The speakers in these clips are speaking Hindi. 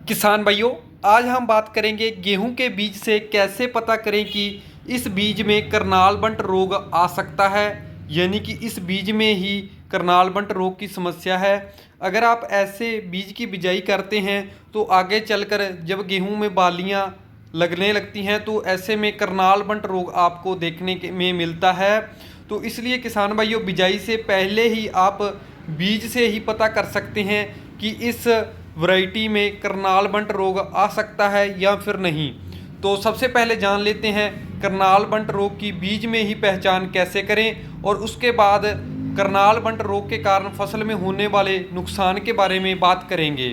किसान भाइयों, आज हम बात करेंगे गेहूं के बीज से कैसे पता करें कि इस बीज में करनाल बंट रोग आ सकता है, यानी कि इस बीज में ही करनाल बंट रोग की समस्या है। अगर आप ऐसे बीज की बिजाई करते हैं तो आगे चलकर जब गेहूं में बालियां लगने लगती हैं तो ऐसे में करनाल बंट रोग आपको में मिलता है। तो इसलिए किसान भाइयों, बिजाई से पहले ही आप बीज से ही पता कर सकते हैं कि इस वैरायटी में करनाल बंट रोग आ सकता है या फिर नहीं। तो सबसे पहले जान लेते हैं करनाल बंट रोग की बीज में ही पहचान कैसे करें, और उसके बाद करनाल बंट रोग के कारण फसल में होने वाले नुकसान के बारे में बात करेंगे।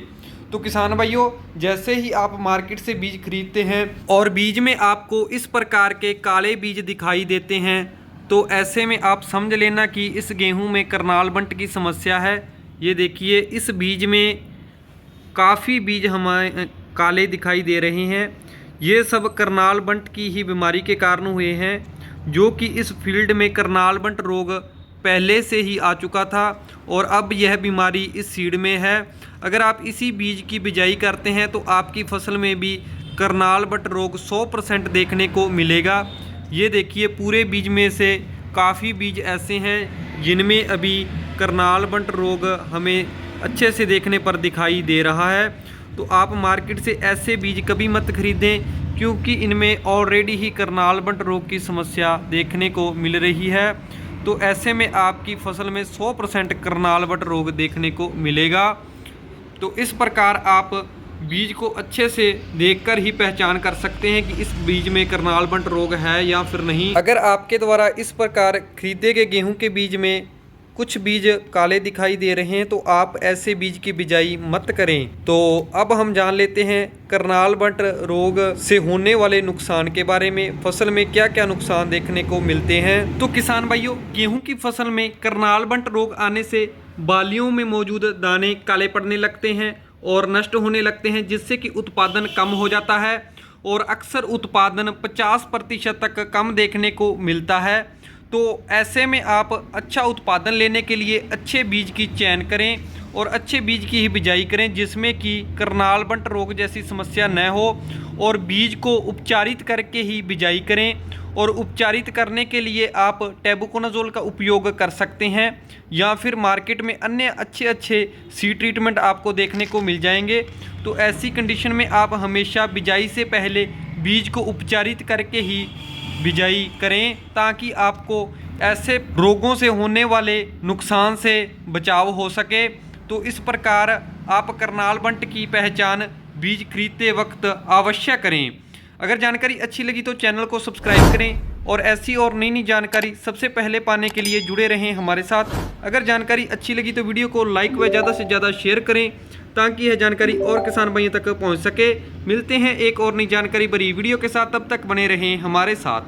तो किसान भाइयों, जैसे ही आप मार्केट से बीज खरीदते हैं और बीज में आपको इस प्रकार के काले बीज दिखाई देते हैं, तो ऐसे में आप समझ लेना कि इस गेहूं में करनाल बंट की समस्या है। ये देखिए, इस बीज में काफ़ी बीज हमारे काले दिखाई दे रहे हैं। ये सब करनाल बंट की ही बीमारी के कारण हुए हैं, जो कि इस फील्ड में करनाल बंट रोग पहले से ही आ चुका था और अब यह बीमारी इस सीड में है। अगर आप इसी बीज की बिजाई करते हैं तो आपकी फसल में भी करनाल बंट रोग 100% देखने को मिलेगा। ये देखिए, पूरे बीज में से काफ़ी बीज ऐसे हैं जिनमें अभी करनाल बंट रोग हमें अच्छे से देखने पर दिखाई दे रहा है। तो आप मार्केट से ऐसे बीज कभी मत खरीदें, क्योंकि इनमें ऑलरेडी ही करनाल बंट रोग की समस्या देखने को मिल रही है। तो ऐसे में आपकी फसल में 100% करनाल बंट रोग देखने को मिलेगा। तो इस प्रकार आप बीज को अच्छे से देखकर ही पहचान कर सकते हैं कि इस बीज में करनाल बंट रोग है या फिर नहीं। अगर आपके द्वारा इस प्रकार खरीदे गए गेहूं के बीज में कुछ बीज काले दिखाई दे रहे हैं तो आप ऐसे बीज की बिजाई मत करें। तो अब हम जान लेते हैं करनाल बंट रोग से होने वाले नुकसान के बारे में, फसल में क्या क्या नुकसान देखने को मिलते हैं। तो किसान भाइयों, गेहूं की फसल में करनाल बंट रोग आने से बालियों में मौजूद दाने काले पड़ने लगते हैं और नष्ट होने लगते हैं, जिससे कि उत्पादन कम हो जाता है और अक्सर उत्पादन 50% तक कम देखने को मिलता है। तो ऐसे में आप अच्छा उत्पादन लेने के लिए अच्छे बीज की चयन करें और अच्छे बीज की ही बिजाई करें, जिसमें कि करनाल बंट रोग जैसी समस्या न हो, और बीज को उपचारित करके ही बिजाई करें। और उपचारित करने के लिए आप टेबुकोनाजोल का उपयोग कर सकते हैं, या फिर मार्केट में अन्य अच्छे सीड ट्रीटमेंट आपको देखने को मिल जाएंगे। तो ऐसी कंडीशन में आप हमेशा बिजाई से पहले बीज को उपचारित करके ही बिजाई करें, ताकि आपको ऐसे रोगों से होने वाले नुकसान से बचाव हो सके। तो इस प्रकार आप करनाल बंट की पहचान बीज खरीदते वक्त अवश्य करें। अगर जानकारी अच्छी लगी तो चैनल को सब्सक्राइब करें और ऐसी और नई जानकारी सबसे पहले पाने के लिए जुड़े रहें हमारे साथ। अगर जानकारी अच्छी लगी तो वीडियो को लाइक व ज़्यादा से ज़्यादा शेयर करें, ताकि यह जानकारी और किसान भाइयों तक पहुंच सके। मिलते हैं एक और नई जानकारी भरी वीडियो के साथ, तब तक बने रहें हमारे साथ।